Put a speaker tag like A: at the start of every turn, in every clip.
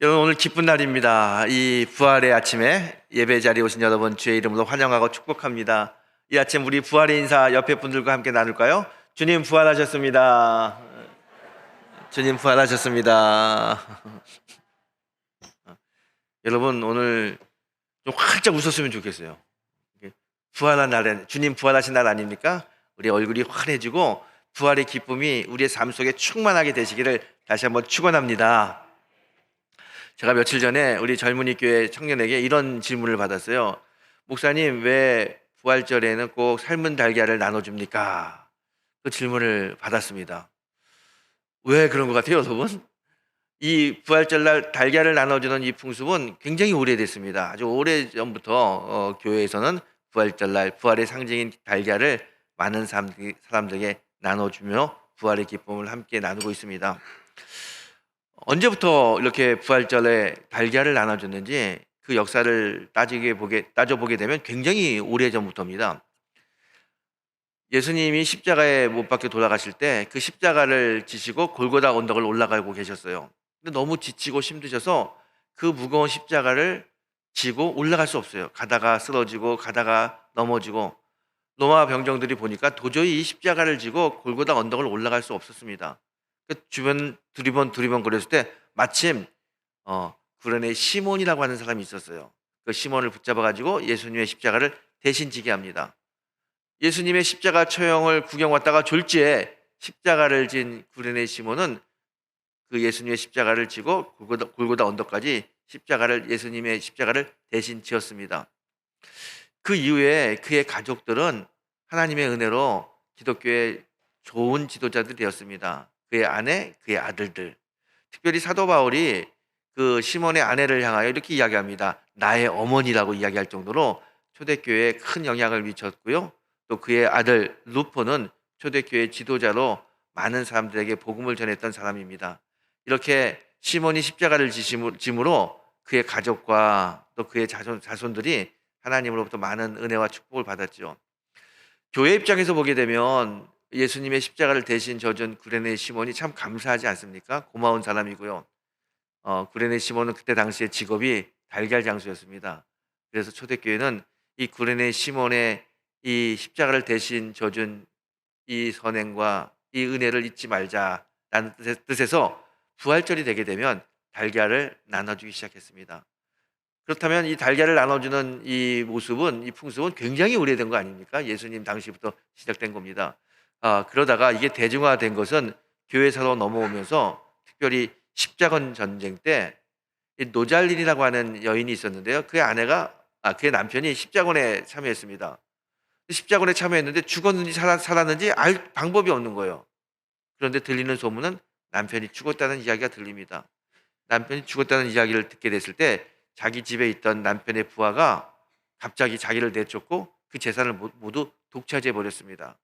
A: 여러분 오늘 기쁜 날입니다. 이 부활의 아침에 예배 자리에 오신 여러분 주의 이름으로 환영하고 축복합니다. 이 아침 우리 부활의 인사 옆에 분들과 함께 나눌까요? 주님 부활하셨습니다. 주님 부활하셨습니다. 여러분 오늘 좀 활짝 웃었으면 좋겠어요. 부활한 날에 주님 부활하신 날 아닙니까? 우리 얼굴이 환해지고 부활의 기쁨이 우리의 삶 속에 충만하게 되시기를 다시 한번 축원합니다. 제가 며칠 전에 우리 젊은이 교회 청년에게 이런 질문을 받았어요. 목사님, 왜 부활절에는 꼭 삶은 달걀을 나눠줍니까? 그 질문을 받았습니다. 왜 그런 것 같아요, 여러분? 이 부활절 날 달걀을 나눠주는 이 풍습은 굉장히 오래됐습니다. 아주 오래전부터 교회에서는 부활절 날 부활의 상징인 달걀을 많은 사람들에게 나눠주며 부활의 기쁨을 함께 나누고 있습니다. 언제부터 이렇게 부활절에 달걀을 나눠줬는지 그 역사를 따져보게 되면 굉장히 오래전부터입니다. 예수님이 십자가에 못 박혀 돌아가실 때 그 십자가를 지시고 골고다 언덕을 올라가고 계셨어요. 근데 너무 지치고 힘드셔서 그 무거운 십자가를 지고 올라갈 수 없어요. 가다가 쓰러지고 가다가 넘어지고 로마 병정들이 보니까 도저히 이 십자가를 지고 골고다 언덕을 올라갈 수 없었습니다. 그 주변 두리번 거렸을 때 마침 구레네 시몬이라고 하는 사람이 있었어요. 그 시몬을 붙잡아 가지고 예수님의 십자가를 대신 지게 합니다. 예수님의 십자가 처형을 구경 왔다가 졸지에 십자가를 진 구레네 시몬은 그 예수님의 십자가를 지고 골고다 언덕까지 예수님의 십자가를 대신 지었습니다. 그 이후에 그의 가족들은 하나님의 은혜로 기독교의 좋은 지도자들이 되었습니다. 그의 아내, 그의 아들들. 특별히 사도 바울이 그 시몬의 아내를 향하여 이렇게 이야기합니다. 나의 어머니라고 이야기할 정도로 초대교회에 큰 영향을 미쳤고요. 또 그의 아들 루포는 초대교회 지도자로 많은 사람들에게 복음을 전했던 사람입니다. 이렇게 시몬이 십자가를 짐으로 그의 가족과 또 그의 자손들이 하나님으로부터 많은 은혜와 축복을 받았죠. 교회 입장에서 보게 되면 예수님의 십자가를 대신 져준 구레네 시몬이 참 감사하지 않습니까? 고마운 사람이고요. 구레네 시몬은 그때 당시에 직업이 달걀 장수였습니다. 그래서 초대교회는 이 구레네 시몬의 이 십자가를 대신 져준 이 선행과 이 은혜를 잊지 말자라는 뜻에서 부활절이 되게 되면 달걀을 나눠주기 시작했습니다. 그렇다면 이 달걀을 나눠주는 이 모습은, 이 풍습은 굉장히 오래된 거 아닙니까? 예수님 당시부터 시작된 겁니다. 그러다가 이게 대중화된 것은 교회사로 넘어오면서 특별히 십자군 전쟁 때 이 노잘린이라고 하는 여인이 있었는데요. 그의 남편이 십자군에 참여했습니다. 십자군에 참여했는데 죽었는지 살았는지 알 방법이 없는 거예요. 그런데 들리는 소문은 남편이 죽었다는 이야기가 들립니다. 남편이 죽었다는 이야기를 듣게 됐을 때 자기 집에 있던 남편의 부하가 갑자기 자기를 내쫓고 그 재산을 모두 독차지해 버렸습니다.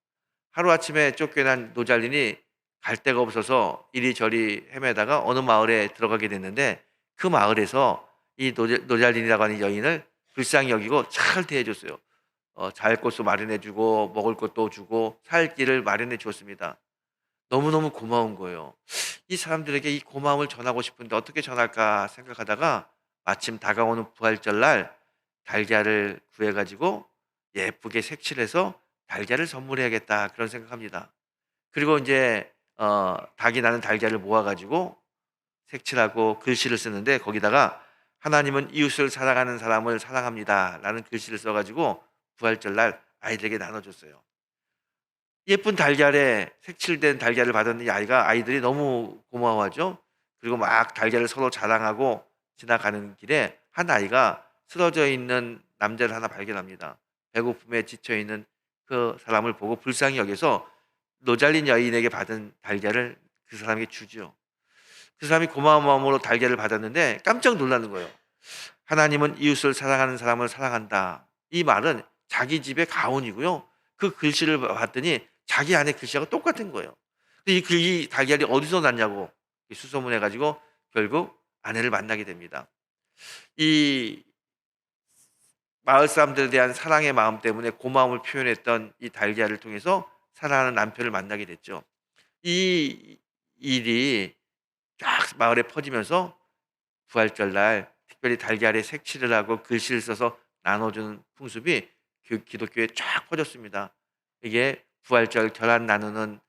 A: 하루아침에 쫓겨난 노잘린이 갈 데가 없어서 이리저리 헤매다가 어느 마을에 들어가게 됐는데 그 마을에서 이 노잘린이라고 하는 여인을 불쌍히 여기고 잘 대해줬어요. 잘 곳도 마련해 주고 먹을 것도 주고 살 길을 마련해 주었습니다. 너무너무 고마운 거예요. 이 사람들에게 이 고마움을 전하고 싶은데 어떻게 전할까 생각하다가 마침 다가오는 부활절 날 달걀을 구해 가지고 예쁘게 색칠해서 달걀을 선물해야겠다 그런 생각합니다. 그리고 인제 닭이 나는 달걀을 모아 가지고 색칠하고 글씨를 쓰는데 거기다가 "하나님은 이웃을 사랑하는 사람을 사랑합니다."라는 글씨를 써 가지고 부활절 날 아이들에게 나눠 줬어요. 예쁜 달걀에 색칠된 달걀을 받은 이 아이들이 너무 고마워하죠. 그리고 막 달걀을 서로 자랑하고 지나가는 길에 한 아이가 쓰러져 있는 남자를 하나 발견합니다. 배고픔에 지쳐 있는 그 사람을 보고 불쌍히 여겨서 노잘린 여인에게 받은 달걀을 그 사람에게 주죠. 그 사람이 고마운 마음으로 달걀을 받았는데 깜짝 놀라는 거예요. "하나님은 이웃을 사랑하는 사람을 사랑한다." 이 말은 자기 집의 가훈이고요. 그 글씨를 봤더니 자기 안에 글씨하고 똑같은 거예요. 이 달걀이 어디서 났냐고 수소문해 가지고 결국 아내를 만나게 됩니다. 이 마을 사람들에 대한 사랑의 마음 때문에 고마움을 표현했던 이 달걀을 통해서 사랑하는 남편을 만나게 됐죠. 이 일이 쫙 마을에 퍼지면서 부활절 날 특별히 달걀에 색칠을 하고 글씨를 써서 나눠주는 풍습이 기독교에 쫙 퍼졌습니다. 이게 부활절 결혼 나누는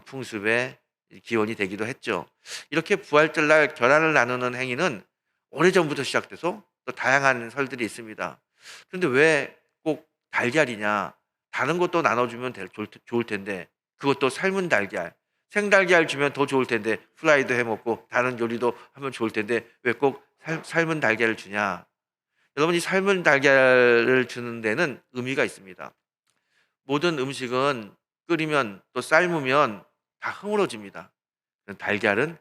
A: 풍습의 기원이 되기도 했죠. 이렇게 부활절 날 결혼을 나누는 행위는 오래전부터 시작돼서 또 다양한 설들이 있습니다. 그런데 왜 꼭 달걀이냐? 다른 것도 나눠주면 좋을 텐데 그것도 삶은 달걀, 생달걀 주면 더 좋을 텐데 프라이도 해 먹고 다른 요리도 하면 좋을 텐데 왜 꼭 삶은 달걀을 주냐? 여러분 이 삶은 달걀을 주는 데는 의미가 있습니다. 모든 음식은 끓이면 또 삶으면 다 흐물어집니다. 달걀은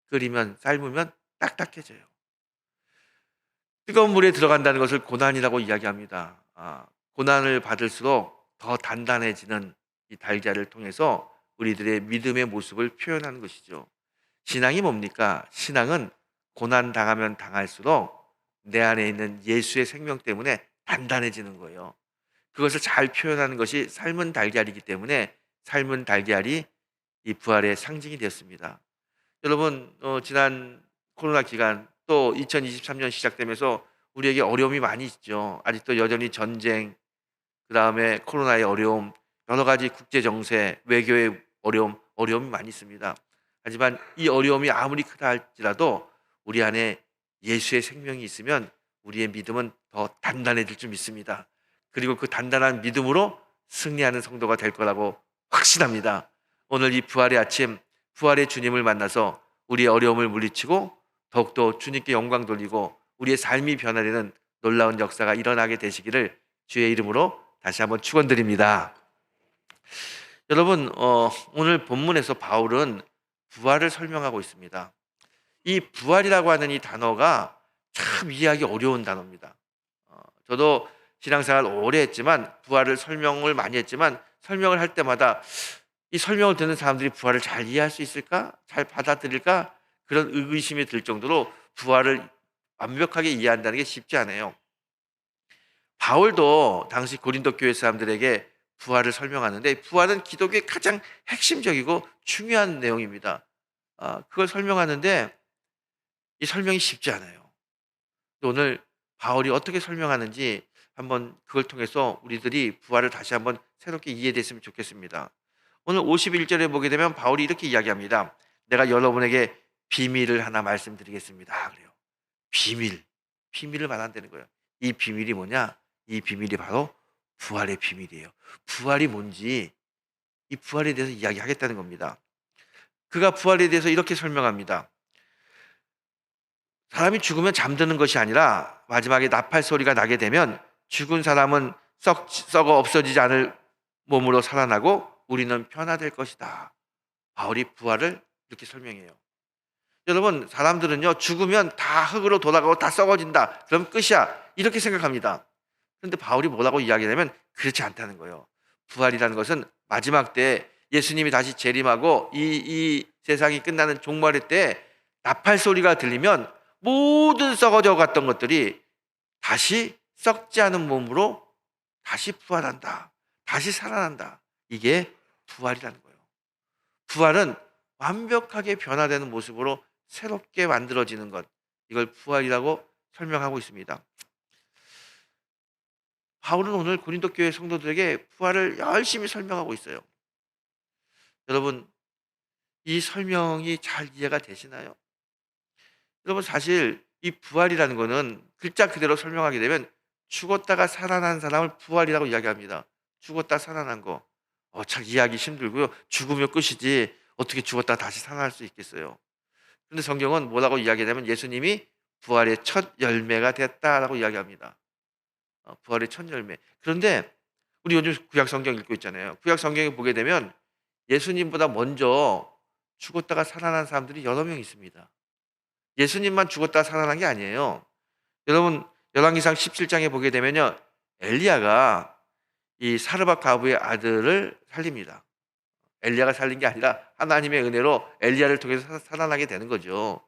A: 끓이면 삶으면 딱딱해져요. 뜨거운 물에 들어간다는 것을 고난이라고 이야기합니다. 고난을 받을수록 더 단단해지는 이 달걀을 통해서 우리들의 믿음의 모습을 표현하는 것이죠. 신앙이 뭡니까? 신앙은 고난 당하면 당할수록 내 안에 있는 예수의 생명 때문에 단단해지는 거예요. 그것을 잘 표현하는 것이 삶은 달걀이기 때문에 삶은 달걀이 이 부활의 상징이 되었습니다. 여러분 지난 코로나 기간 또 2023년 시작되면서 우리에게 어려움이 많이 있죠. 아직도 여전히 전쟁, 그다음에 코로나의 어려움, 여러 가지 국제 정세, 외교의 어려움이 많이 있습니다. 하지만 이 어려움이 아무리 크다 할지라도 우리 안에 예수의 생명이 있으면 우리의 믿음은 더 단단해질 줄 믿습니다. 그리고 그 단단한 믿음으로 승리하는 성도가 될 거라고 확신합니다. 오늘 이 부활의 아침, 부활의 주님을 만나서 우리의 어려움을 물리치고 더욱더 주님께 영광 돌리고 우리의 삶이 변화되는 놀라운 역사가 일어나게 되시기를 주의 이름으로 다시 한번 축원드립니다. 여러분 오늘 본문에서 바울은 부활을 설명하고 있습니다. 이 부활이라고 하는 이 단어가 참 이해하기 어려운 단어입니다. 저도 신앙생활 오래 했지만 부활을 설명을 많이 했지만 설명을 할 때마다 이 설명을 듣는 사람들이 부활을 잘 이해할 수 있을까? 잘 받아들일까? 그런 의구심이 들 정도로 부활을 완벽하게 이해한다는 게 쉽지 않아요. 바울도 당시 고린도 교회 사람들에게 부활을 설명하는데 부활은 기독교의 가장 핵심적이고 중요한 내용입니다. 그걸 설명하는데 이 설명이 쉽지 않아요. 오늘 바울이 어떻게 설명하는지 한번 그걸 통해서 우리들이 부활을 다시 한번 새롭게 이해됐으면 좋겠습니다. 오늘 51절에 보게 되면 바울이 이렇게 이야기합니다. 내가 여러분에게 비밀을 하나 말씀드리겠습니다. 그래요. 비밀을 말한다는 거예요. 이 비밀이 뭐냐? 이 비밀이 바로 부활의 비밀이에요. 부활이 뭔지 이 부활에 대해서 이야기하겠다는 겁니다. 그가 부활에 대해서 이렇게 설명합니다. 사람이 죽으면 잠드는 것이 아니라 마지막에 나팔 소리가 나게 되면 죽은 사람은 썩어 없어지지 않을 몸으로 살아나고 우리는 변화될 것이다. 바울이 부활을 이렇게 설명해요. 여러분 사람들은요 죽으면 다 흙으로 돌아가고 다 썩어진다. 그럼 끝이야. 이렇게 생각합니다. 그런데 바울이 뭐라고 이야기하냐면 그렇지 않다는 거예요. 부활이라는 것은 마지막 때 예수님이 다시 재림하고 이 세상이 끝나는 종말의 때 나팔 소리가 들리면 모든 썩어져 갔던 것들이 다시 썩지 않은 몸으로 다시 부활한다. 다시 살아난다. 이게 부활이라는 거예요. 부활은 완벽하게 변화되는 모습으로 새롭게 만들어지는 것. 이걸 부활이라고 설명하고 있습니다. 바울은 오늘 고린도 교회 성도들에게 부활을 열심히 설명하고 있어요. 여러분, 이 설명이 잘 이해가 되시나요? 여러분, 사실 이 부활이라는 거는 글자 그대로 설명하게 되면 죽었다가 살아난 사람을 부활이라고 이야기합니다. 죽었다 살아난 거. 참 이해하기 힘들고요. 죽으면 끝이지 어떻게 죽었다가 다시 살아날 수 있겠어요. 그런데 성경은 뭐라고 이야기하냐면 예수님이 부활의 첫 열매가 됐다라고 이야기합니다. 부활의 첫 열매. 그런데 우리 요즘 구약 성경 읽고 있잖아요. 구약 성경에 보게 되면 예수님보다 먼저 죽었다가 살아난 사람들이 여러 명 있습니다. 예수님만 죽었다가 살아난 게 아니에요. 여러분 열왕기상 17장에 보게 되면요. 엘리야가 이 사르밧 과부의 아들을 살립니다. 엘리야가 살린 게 아니라 하나님의 은혜로 엘리야를 통해서 살아나게 되는 거죠.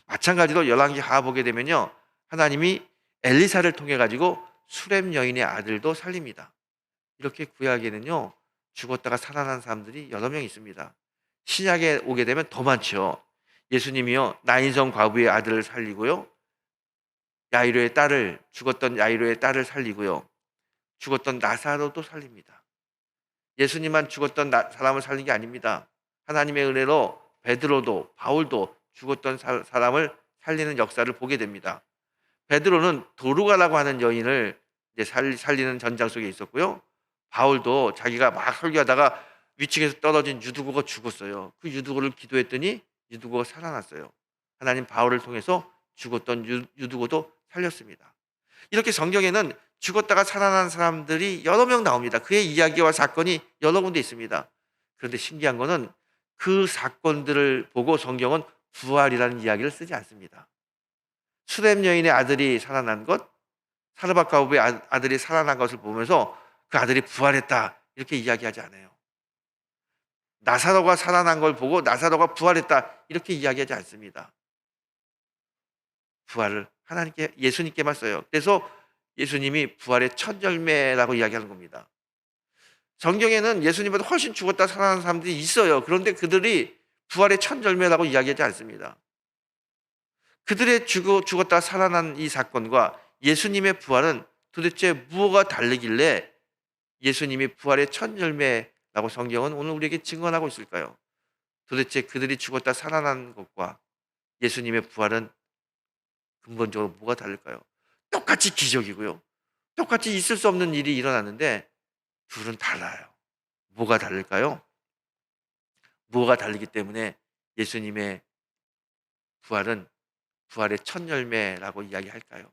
A: 마찬가지로 열왕기하 보게 되면요. 하나님이 엘리사를 통해 가지고 수렘 여인의 아들도 살립니다. 이렇게 구약에는요. 죽었다가 살아난 사람들이 여러 명 있습니다. 신약에 오게 되면 더 많죠. 예수님이요. 나인성 과부의 아들을 살리고요. 죽었던 야이로의 딸을 살리고요. 죽었던 나사로도 살립니다. 예수님만 죽었던 사람을 살린 게 아닙니다. 하나님의 은혜로 베드로도 바울도 죽었던 사람을 살리는 역사를 보게 됩니다. 베드로는 도르가라고 하는 여인을 이제 살리는 전장 속에 있었고요. 바울도 자기가 막 설교하다가 위층에서 떨어진 유두고가 죽었어요. 그 유두고를 기도했더니 유두고가 살아났어요. 하나님 바울을 통해서 죽었던 유두고도 살렸습니다. 이렇게 성경에는 죽었다가 살아난 사람들이 여러 명 나옵니다. 그의 이야기와 사건이 여러 군데 있습니다. 그런데 신기한 거는 그 사건들을 보고 성경은 부활이라는 이야기를 쓰지 않습니다. 수렘 여인의 아들이 살아난 것, 사르밧가우의 아들이 살아난 것을 보면서 그 아들이 부활했다 이렇게 이야기하지 않아요. 나사로가 살아난 걸 보고 나사로가 부활했다 이렇게 이야기하지 않습니다. 부활을 예수님께만 써요. 그래서 예수님이 부활의 첫 열매라고 이야기하는 겁니다. 성경에는 예수님보다 훨씬 죽었다 살아난 사람들이 있어요. 그런데 그들이 부활의 첫 열매라고 이야기하지 않습니다. 그들의 죽었다 살아난 이 사건과 예수님의 부활은 도대체 무엇가 다르길래 예수님이 부활의 첫 열매라고 성경은 오늘 우리에게 증언하고 있을까요? 도대체 그들이 죽었다 살아난 것과 예수님의 부활은 근본적으로 뭐가 다를까요? 똑같이 기적이고요. 똑같이 있을 수 없는 일이 일어났는데 둘은 달라요. 뭐가 다를까요? 뭐가 다르기 때문에 예수님의 부활은 부활의 첫 열매라고 이야기할까요?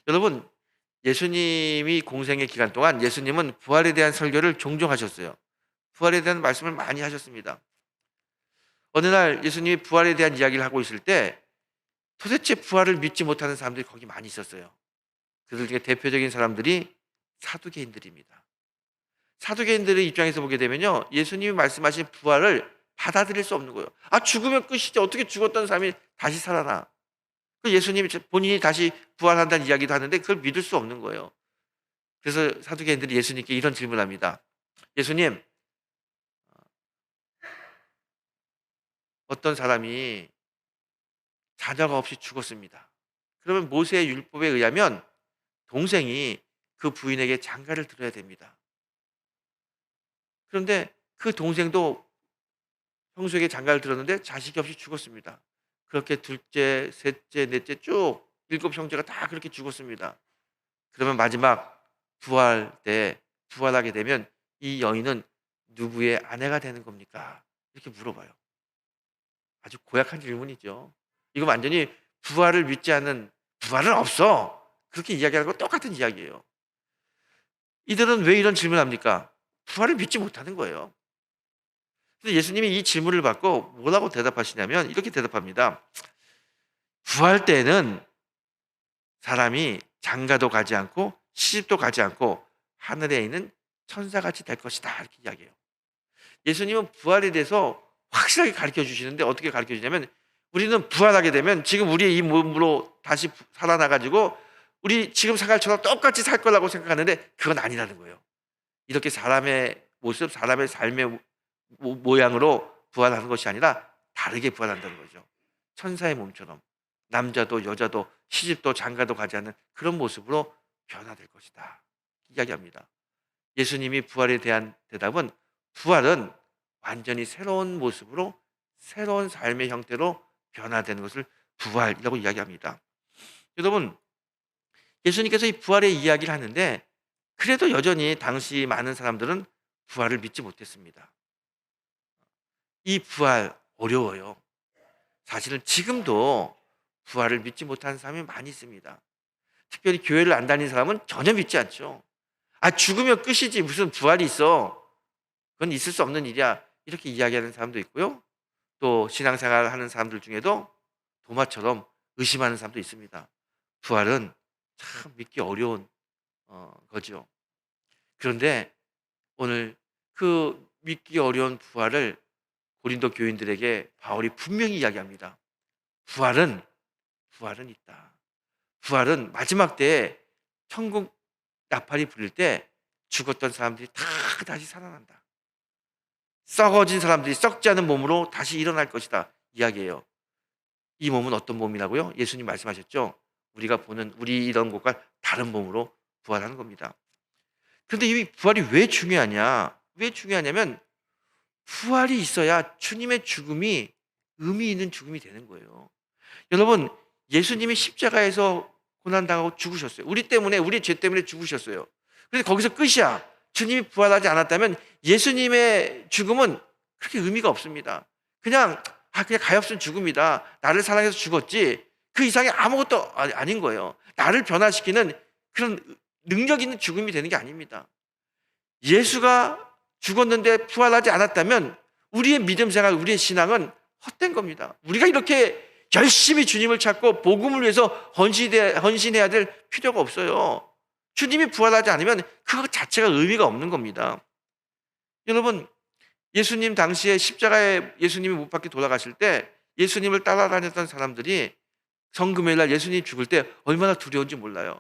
A: 여러분, 예수님이 공생의 기간 동안 예수님은 부활에 대한 설교를 종종 하셨어요. 부활에 대한 말씀을 많이 하셨습니다. 어느 날 예수님이 부활에 대한 이야기를 하고 있을 때 도대체 부활을 믿지 못하는 사람들이 거기 많이 있었어요. 그들 중에 대표적인 사람들이 사두개인들입니다. 사두개인들의 입장에서 보게 되면요, 예수님이 말씀하신 부활을 받아들일 수 없는 거예요. 죽으면 끝이지 어떻게 죽었던 사람이 다시 살아나. 예수님이 본인이 다시 부활한다는 이야기도 하는데 그걸 믿을 수 없는 거예요. 그래서 사두개인들이 예수님께 이런 질문을 합니다. 예수님, 어떤 사람이 자녀가 없이 죽었습니다. 그러면 모세의 율법에 의하면 동생이 그 부인에게 장가를 들어야 됩니다. 그런데 그 동생도 형수에게 장가를 들었는데 자식이 없이 죽었습니다. 그렇게 둘째, 셋째, 넷째 쭉 7 형제가 다 그렇게 죽었습니다. 그러면 마지막 부활하게 되면 이 여인은 누구의 아내가 되는 겁니까? 이렇게 물어봐요. 아주 고약한 질문이죠. 이거 완전히 부활을 믿지 않는, 부활은 없어, 그렇게 이야기하는 거 똑같은 이야기예요. 이들은 왜 이런 질문을 합니까? 부활을 믿지 못하는 거예요. 그래서 예수님이 이 질문을 받고 뭐라고 대답하시냐면 이렇게 대답합니다. 부활 때는 사람이 장가도 가지 않고 시집도 가지 않고 하늘에 있는 천사같이 될 것이다 이렇게 이야기해요. 예수님은 부활에 대해서 확실하게 가르쳐 주시는데 어떻게 가르쳐 주냐면 우리는 부활하게 되면 지금 우리의 이 몸으로 다시 살아나가지고 우리 지금 생활처럼 똑같이 살 거라고 생각하는데 그건 아니라는 거예요. 이렇게 사람의 모습, 사람의 삶의 모양으로 부활하는 것이 아니라 다르게 부활한다는 거죠. 천사의 몸처럼 남자도 여자도 시집도 장가도 가지 않는 그런 모습으로 변화될 것이다 이야기합니다. 예수님이 부활에 대한 대답은 부활은 완전히 새로운 모습으로 새로운 삶의 형태로 변화되는 것을 부활이라고 이야기합니다. 여러분, 예수님께서 이 부활의 이야기를 하는데 그래도 여전히 당시 많은 사람들은 부활을 믿지 못했습니다. 이 부활 어려워요. 사실은 지금도 부활을 믿지 못하는 사람이 많이 있습니다. 특별히 교회를 안 다니는 사람은 전혀 믿지 않죠. 죽으면 끝이지 무슨 부활이 있어. 그건 있을 수 없는 일이야. 이렇게 이야기하는 사람도 있고요. 또 신앙생활을 하는 사람들 중에도 도마처럼 의심하는 사람도 있습니다. 부활은 참 믿기 어려운 거죠. 그런데 오늘 그 믿기 어려운 부활을 고린도 교인들에게 바울이 분명히 이야기합니다. 부활은 있다. 부활은 마지막 때에 천국 나팔이 불릴 때 죽었던 사람들이 다 다시 살아난다. 썩어진 사람들이 썩지 않은 몸으로 다시 일어날 것이다 이야기예요. 이 몸은 어떤 몸이라고요? 예수님 말씀하셨죠. 우리가 보는 우리 이런 것과 다른 몸으로 부활하는 겁니다. 그런데 이 부활이 왜 중요하냐? 왜 중요하냐면 부활이 있어야 주님의 죽음이 의미 있는 죽음이 되는 거예요. 여러분, 예수님이 십자가에서 고난당하고 죽으셨어요. 우리 때문에, 우리 죄 때문에 죽으셨어요. 그런데 거기서 끝이야. 주님이 부활하지 않았다면 예수님의 죽음은 그렇게 의미가 없습니다. 그냥 가엾은 죽음이다. 나를 사랑해서 죽었지. 그 이상이 아무것도 아닌 거예요. 나를 변화시키는 그런 능력 있는 죽음이 되는 게 아닙니다. 예수가 죽었는데 부활하지 않았다면 우리의 믿음 생활, 우리의 신앙은 헛된 겁니다. 우리가 이렇게 열심히 주님을 찾고 복음을 위해서 헌신해야 될 필요가 없어요. 주님이 부활하지 않으면 그것 자체가 의미가 없는 겁니다. 여러분, 예수님 당시에 십자가에 예수님이 못 박혀 돌아가실 때 예수님을 따라다녔던 사람들이 성금요일 날 예수님이 죽을 때 얼마나 두려운지 몰라요.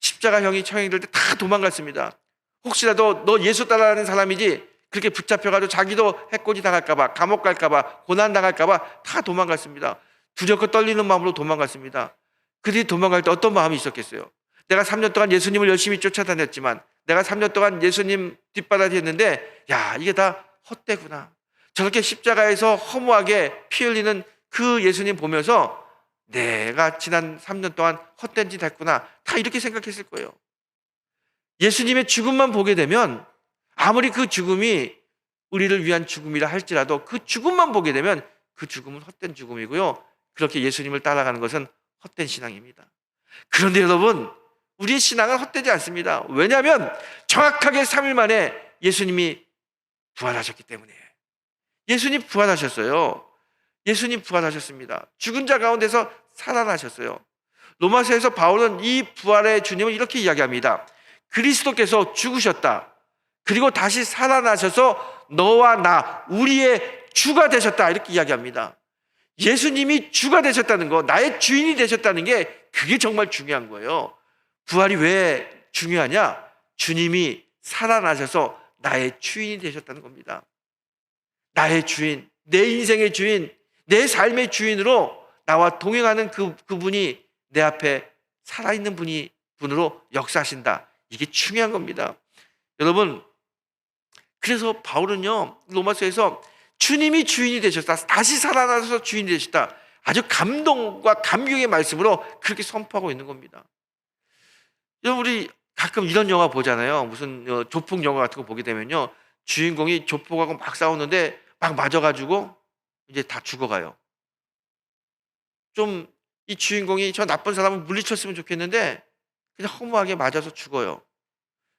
A: 십자가형이 처형될 때 다 도망갔습니다. 혹시라도 너 예수 따라다니는 사람이지 그렇게 붙잡혀가지고 자기도 해코지 당할까봐, 감옥 갈까봐, 고난 당할까봐 다 도망갔습니다. 두렵고 떨리는 마음으로 도망갔습니다. 그들이 도망갈 때 어떤 마음이 있었겠어요? 내가 3년 동안 예수님을 열심히 쫓아다녔지만, 내가 3년 동안 예수님 뒷바라지 했는데, 야, 이게 다 헛되구나. 저렇게 십자가에서 허무하게 피 흘리는 그 예수님 보면서 내가 지난 3년 동안 헛된 짓 했구나. 다 이렇게 생각했을 거예요. 예수님의 죽음만 보게 되면 아무리 그 죽음이 우리를 위한 죽음이라 할지라도 그 죽음만 보게 되면 그 죽음은 헛된 죽음이고요. 그렇게 예수님을 따라가는 것은 헛된 신앙입니다. 그런데 여러분, 우리의 신앙은 헛되지 않습니다. 왜냐하면 정확하게 3일 만에 예수님이 부활하셨기 때문에. 예수님 부활하셨어요. 예수님 부활하셨습니다. 죽은 자 가운데서 살아나셨어요. 로마서에서 바울은 이 부활의 주님을 이렇게 이야기합니다. 그리스도께서 죽으셨다. 그리고 다시 살아나셔서 너와 나, 우리의 주가 되셨다. 이렇게 이야기합니다. 예수님이 주가 되셨다는 거, 나의 주인이 되셨다는 게 그게 정말 중요한 거예요. 부활이 왜 중요하냐? 주님이 살아나셔서 나의 주인이 되셨다는 겁니다. 나의 주인, 내 인생의 주인, 내 삶의 주인으로 나와 동행하는 그분이 내 앞에 살아있는 분으로 역사하신다. 이게 중요한 겁니다. 여러분, 그래서 바울은요, 로마서에서 주님이 주인이 되셨다, 다시 살아나셔서 주인이 되셨다, 아주 감동과 감격의 말씀으로 그렇게 선포하고 있는 겁니다. 여러분, 우리 가끔 이런 영화 보잖아요. 무슨 조폭 영화 같은 거 보게 되면요, 주인공이 조폭하고 막 싸우는데 막 맞아가지고 이제 다 죽어가요. 좀 이 주인공이 저 나쁜 사람을 물리쳤으면 좋겠는데 그냥 허무하게 맞아서 죽어요.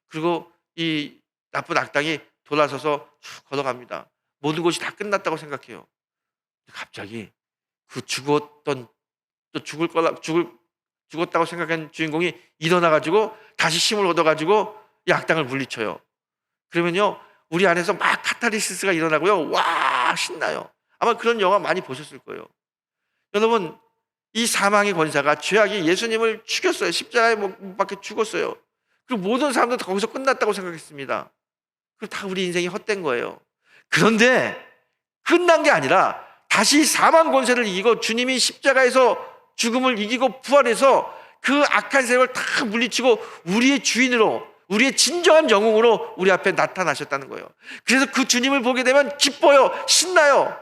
A: 그리고 이 나쁜 악당이 돌아서서 쭉 걸어갑니다. 모든 것이 다 끝났다고 생각해요. 갑자기 그 죽었다고 생각한 주인공이 일어나가지고 다시 힘을 얻어가지고 이 악당을 물리쳐요. 그러면요, 우리 안에서 막 카타르시스가 일어나고요, 와, 신나요. 아마 그런 영화 많이 보셨을 거예요. 여러분, 이 사망의 권사가, 죄악이 예수님을 죽였어요. 십자가에 못 박혀 죽었어요. 그리고 모든 사람들 다 거기서 끝났다고 생각했습니다. 그리고 다 우리 인생이 헛된 거예요. 그런데 끝난 게 아니라 다시 사망 권세를 이기고 주님이 십자가에서 죽음을 이기고 부활해서 그 악한 세력을 다 물리치고 우리의 주인으로, 우리의 진정한 영웅으로 우리 앞에 나타나셨다는 거예요. 그래서 그 주님을 보게 되면 기뻐요. 신나요.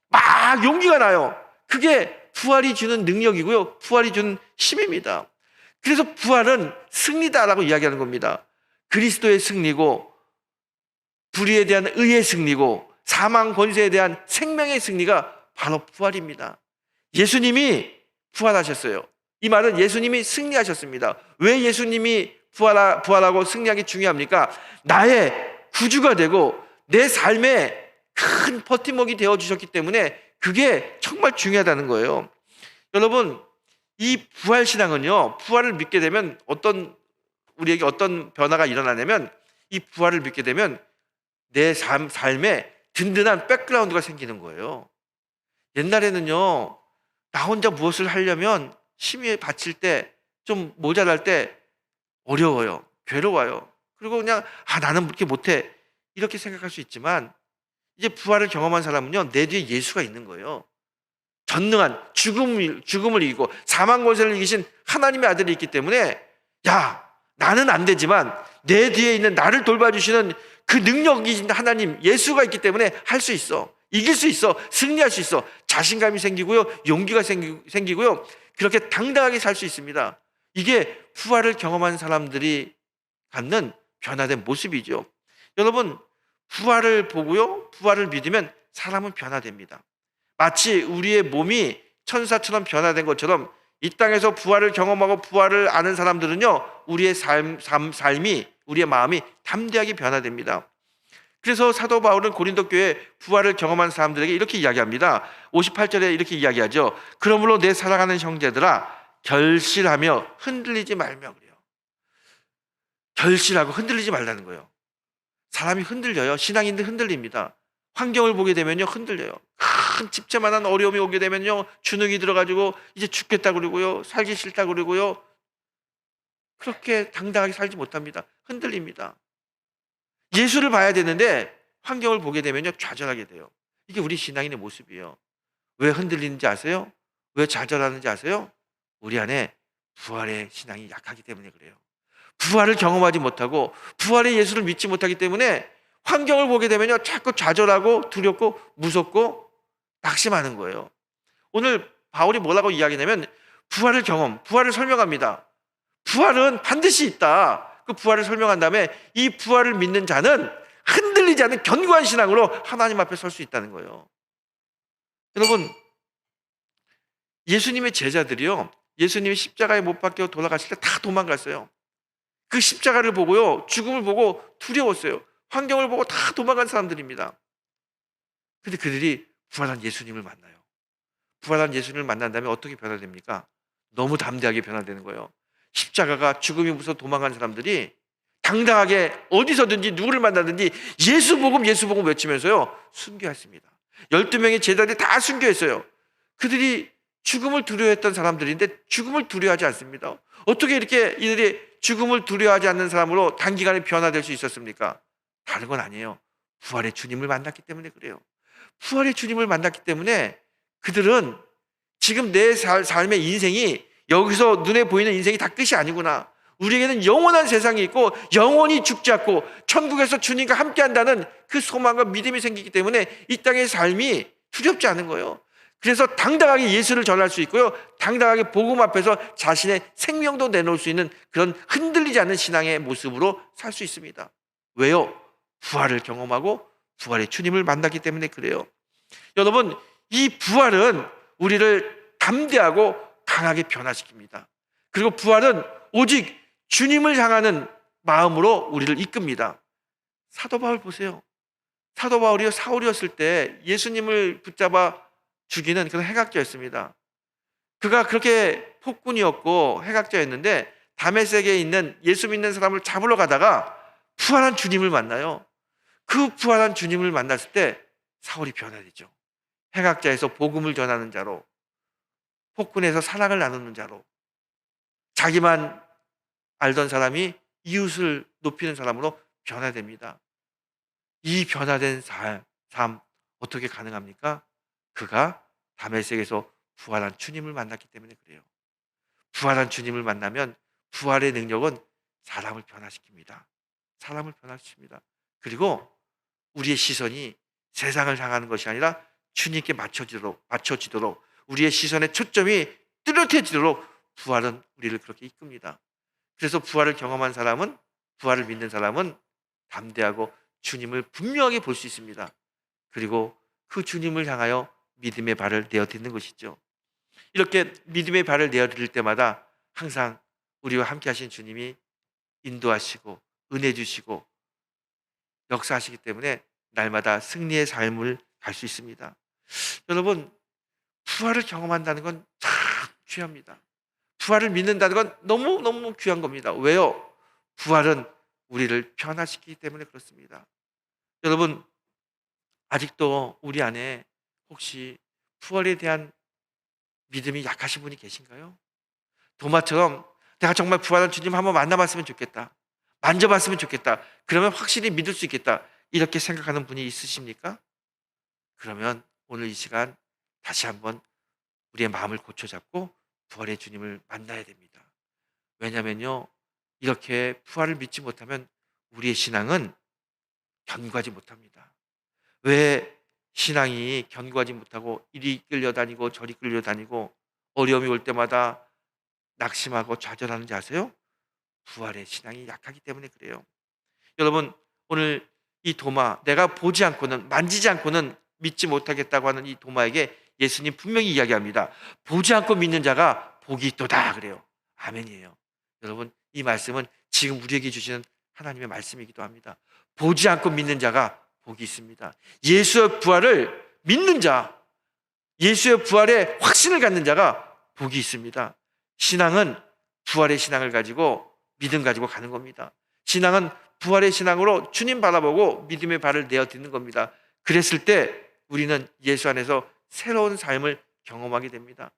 A: 막 용기가 나요. 그게 부활이 주는 능력이고요, 부활이 주는 힘입니다. 그래서 부활은 승리다라고 이야기하는 겁니다. 그리스도의 승리고, 불의에 대한 의의 승리고, 사망 권세에 대한 생명의 승리가 바로 부활입니다. 예수님이 부활하셨어요. 이 말은 예수님이 승리하셨습니다. 왜 예수님이 부활하고 승리하기 중요합니까? 나의 구주가 되고 내 삶에 큰 버팀목이 되어주셨기 때문에 그게 정말 중요하다는 거예요. 여러분, 이 부활신앙은요, 부활을 믿게 되면 우리에게 어떤 변화가 일어나냐면, 이 부활을 믿게 되면 내 삶에 든든한 백그라운드가 생기는 거예요. 옛날에는요, 나 혼자 무엇을 하려면 힘이 바칠 때, 좀 모자랄 때 어려워요. 괴로워요. 그리고 그냥 나는 그렇게 못해, 이렇게 생각할 수 있지만, 이제 부활을 경험한 사람은요, 내 뒤에 예수가 있는 거예요. 전능한 죽음을 이기고 사망 권세를 이기신 하나님의 아들이 있기 때문에 야, 나는 안 되지만 내 뒤에 있는 나를 돌봐주시는 그 능력이 하나님 예수가 있기 때문에 할 수 있어. 이길 수 있어. 승리할 수 있어. 자신감이 생기고요. 용기가 생기고요. 그렇게 당당하게 살 수 있습니다. 이게 부활을 경험한 사람들이 갖는 변화된 모습이죠. 여러분, 부활을 보고요. 부활을 믿으면 사람은 변화됩니다. 마치 우리의 몸이 천사처럼 변화된 것처럼 이 땅에서 부활을 경험하고 부활을 아는 사람들은요, 우리의 삶이, 우리의 마음이 담대하게 변화됩니다. 그래서 사도 바울은 고린도 교회 부활을 경험한 사람들에게 이렇게 이야기합니다. 58절에 이렇게 이야기하죠. 그러므로 내 사랑하는 형제들아, 결실하며 흔들리지 말며 그래요. 결실하고 흔들리지 말라는 거예요. 사람이 흔들려요. 신앙인들 흔들립니다. 환경을 보게 되면요, 흔들려요. 큰 집채만한 어려움이 오게 되면요, 주눅이 들어가지고 이제 죽겠다 그러고요, 살기 싫다 그러고요, 그렇게 당당하게 살지 못합니다. 흔들립니다. 예수를 봐야 되는데 환경을 보게 되면요, 좌절하게 돼요. 이게 우리 신앙인의 모습이에요. 왜 흔들리는지 아세요? 왜 좌절하는지 아세요? 우리 안에 부활의 신앙이 약하기 때문에 그래요. 부활을 경험하지 못하고 부활의 예수를 믿지 못하기 때문에 환경을 보게 되면요, 자꾸 좌절하고 두렵고 무섭고 낙심하는 거예요. 오늘 바울이 뭐라고 이야기냐면 부활을 설명합니다. 부활은 반드시 있다. 그 부활을 설명한 다음에 이 부활을 믿는 자는 흔들리지 않는 견고한 신앙으로 하나님 앞에 설 수 있다는 거예요. 여러분, 예수님의 제자들이요, 예수님이 십자가에 못 박혀 돌아가실 때 다 도망갔어요. 그 십자가를 보고요, 죽음을 보고 두려웠어요. 환경을 보고 다 도망간 사람들입니다. 근데 그들이 부활한 예수님을 만나요. 부활한 예수님을 만난 다음에 어떻게 변화됩니까? 너무 담대하게 변화되는 거예요. 십자가가 죽음이 무서워 도망간 사람들이 당당하게 어디서든지 누구를 만나든지 예수 복음 외치면서요, 순교했습니다. 12명의 제자들이 다 순교했어요. 그들이 죽음을 두려워했던 사람들인데 죽음을 두려워하지 않습니다. 어떻게 이렇게 이들이 죽음을 두려워하지 않는 사람으로 단기간에 변화될 수 있었습니까? 다른 건 아니에요. 부활의 주님을 만났기 때문에 그래요. 부활의 주님을 만났기 때문에 그들은 지금 내 삶의 인생이 여기서 눈에 보이는 인생이 다 끝이 아니구나. 우리에게는 영원한 세상이 있고 영원히 죽지 않고 천국에서 주님과 함께한다는 그 소망과 믿음이 생기기 때문에 이 땅의 삶이 두렵지 않은 거예요. 그래서 당당하게 예수를 전할 수 있고요, 당당하게 복음 앞에서 자신의 생명도 내놓을 수 있는 그런 흔들리지 않는 신앙의 모습으로 살 수 있습니다. 왜요? 부활을 경험하고 부활의 주님을 만났기 때문에 그래요. 여러분, 이 부활은 우리를 담대하고 강하게 변화시킵니다. 그리고 부활은 오직 주님을 향하는 마음으로 우리를 이끕니다. 사도 바울 보세요. 사도 바울이 사울이었을 때 예수님을 붙잡아 죽이는 그런 해각자였습니다. 그가 그렇게 폭군이었고 해각자였는데 다메섹에 있는 예수 믿는 사람을 잡으러 가다가 부활한 주님을 만나요. 그 부활한 주님을 만났을 때 사울이 변화되죠. 해각자에서 복음을 전하는 자로, 폭군에서 사랑을 나누는 자로, 자기만 알던 사람이 이웃을 높이는 사람으로 변화됩니다. 이 변화된 삶 어떻게 가능합니까? 그가 다메섹에서 부활한 주님을 만났기 때문에 그래요. 부활한 주님을 만나면 부활의 능력은 사람을 변화시킵니다. 사람을 변화시킵니다. 그리고 우리의 시선이 세상을 향하는 것이 아니라 주님께 맞춰지도록 우리의 시선의 초점이 뚜렷해지도록 부활은 우리를 그렇게 이끕니다. 그래서 부활을 경험한 사람은, 부활을 믿는 사람은 담대하고 주님을 분명하게 볼 수 있습니다. 그리고 그 주님을 향하여 믿음의 발을 내어딛는 것이죠. 이렇게 믿음의 발을 내어드릴 때마다 항상 우리와 함께 하신 주님이 인도하시고 은혜 주시고 역사하시기 때문에 날마다 승리의 삶을 갈 수 있습니다. 여러분, 부활을 경험한다는 건 참 귀합니다. 부활을 믿는다는 건 너무너무 귀한 겁니다. 왜요? 부활은 우리를 변화시키기 때문에 그렇습니다. 여러분, 아직도 우리 안에 혹시 부활에 대한 믿음이 약하신 분이 계신가요? 도마처럼 내가 정말 부활한 주님 한번 만나봤으면 좋겠다, 만져봤으면 좋겠다, 그러면 확실히 믿을 수 있겠다, 이렇게 생각하는 분이 있으십니까? 그러면 오늘 이 시간 다시 한번 우리의 마음을 고쳐잡고 부활의 주님을 만나야 됩니다. 왜냐면요, 이렇게 부활을 믿지 못하면 우리의 신앙은 견고하지 못합니다. 왜 신앙이 견고하지 못하고 이리 끌려다니고 저리 끌려다니고 어려움이 올 때마다 낙심하고 좌절하는지 아세요? 부활의 신앙이 약하기 때문에 그래요. 여러분, 오늘 이 도마, 내가 보지 않고는, 만지지 않고는 믿지 못하겠다고 하는 이 도마에게 예수님 분명히 이야기합니다. 보지 않고 믿는 자가 복이 있도다 그래요. 아멘이에요. 여러분, 이 말씀은 지금 우리에게 주시는 하나님의 말씀이기도 합니다. 보지 않고 믿는 자가 복이 있습니다. 예수의 부활을 믿는 자, 예수의 부활에 확신을 갖는 자가 복이 있습니다. 신앙은 부활의 신앙을 가지고 믿음 가지고 가는 겁니다. 신앙은 부활의 신앙으로 주님 바라보고 믿음의 발을 내어 딛는 겁니다. 그랬을 때 우리는 예수 안에서 새로운 삶을 경험하게 됩니다.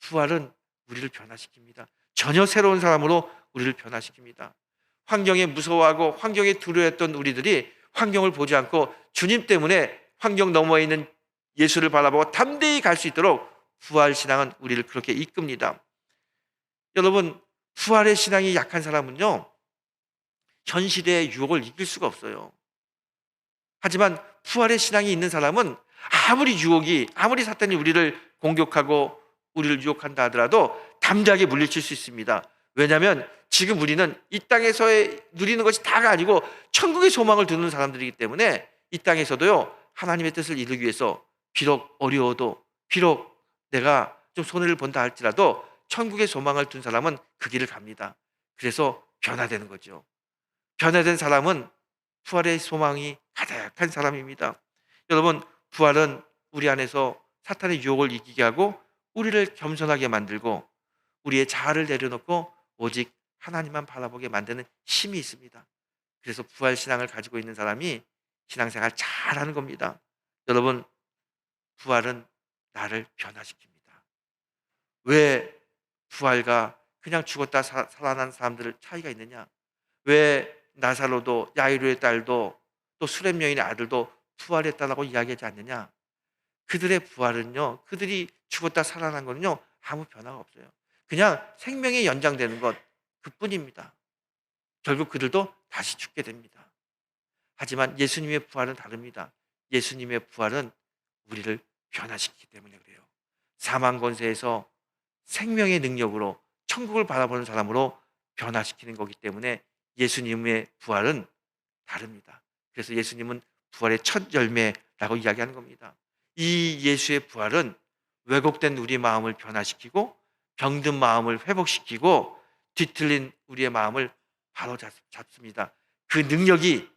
A: 부활은 우리를 변화시킵니다. 전혀 새로운 사람으로 우리를 변화시킵니다. 환경에 무서워하고 환경에 두려워했던 우리들이 환경을 보지 않고 주님 때문에 환경 너머에 있는 예수를 바라보고 담대히 갈 수 있도록 부활 신앙은 우리를 그렇게 이끕니다. 여러분, 부활의 신앙이 약한 사람은요, 현실의 유혹을 이길 수가 없어요. 하지만 부활의 신앙이 있는 사람은 아무리 사탄이 우리를 공격하고 우리를 유혹한다 하더라도 담대하게 물리칠 수 있습니다. 왜냐하면 지금 우리는 이 땅에서의 누리는 것이 다가 아니고 천국의 소망을 두는 사람들이기 때문에 이 땅에서도요, 하나님의 뜻을 이루기 위해서 비록 어려워도, 비록 내가 좀 손해를 본다 할지라도 천국의 소망을 둔 사람은 그 길을 갑니다. 그래서 변화되는 거죠. 변화된 사람은 부활의 소망이 가득한 사람입니다. 여러분, 부활은 우리 안에서 사탄의 유혹을 이기게 하고 우리를 겸손하게 만들고 우리의 자아를 내려놓고 오직 하나님만 바라보게 만드는 힘이 있습니다. 그래서 부활 신앙을 가지고 있는 사람이 신앙생활 잘하는 겁니다. 여러분, 부활은 나를 변화시킵니다. 왜 부활과 그냥 죽었다 살아난 사람들 차이가 있느냐? 왜 나사로도 야이로의 딸도 또 수렘 여인의 아들도 부활했다라고 이야기하지 않느냐? 그들의 부활은요, 그들이 죽었다 살아난 거는요, 아무 변화가 없어요. 그냥 생명이 연장되는 것 그뿐입니다. 결국 그들도 다시 죽게 됩니다. 하지만 예수님의 부활은 다릅니다. 예수님의 부활은 우리를 변화시키기 때문에 그래요. 사망 권세에서 생명의 능력으로 천국을 바라보는 사람으로 변화시키는 거기 때문에 예수님의 부활은 다릅니다. 그래서 예수님은 부활의 첫 열매라고 이야기하는 겁니다. 이 예수의 부활은 왜곡된 우리 마음을 변화시키고 병든 마음을 회복시키고 뒤틀린 우리의 마음을 바로 잡습니다. 그 능력이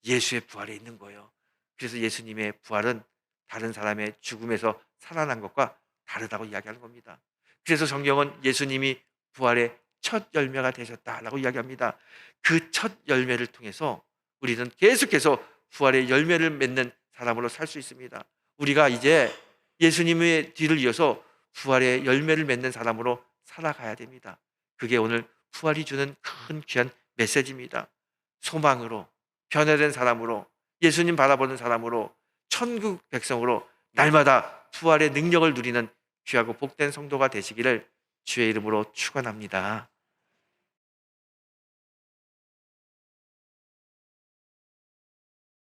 A: 예수의 부활에 있는 거예요. 그래서 예수님의 부활은 다른 사람의 죽음에서 살아난 것과 다르다고 이야기하는 겁니다. 그래서 성경은 예수님이 부활의 첫 열매가 되셨다라고 이야기합니다. 그 첫 열매를 통해서 우리는 계속해서 부활의 열매를 맺는 사람으로 살 수 있습니다. 우리가 이제 예수님의 뒤를 이어서 부활의 열매를 맺는 사람으로 살아가야 됩니다. 그게 오늘 부활이 주는 큰 귀한 메시지입니다. 소망으로, 변화된 사람으로, 예수님 바라보는 사람으로, 천국 백성으로 날마다 부활의 능력을 누리는 귀하고 복된 성도가 되시기를 주의 이름으로 축원합니다.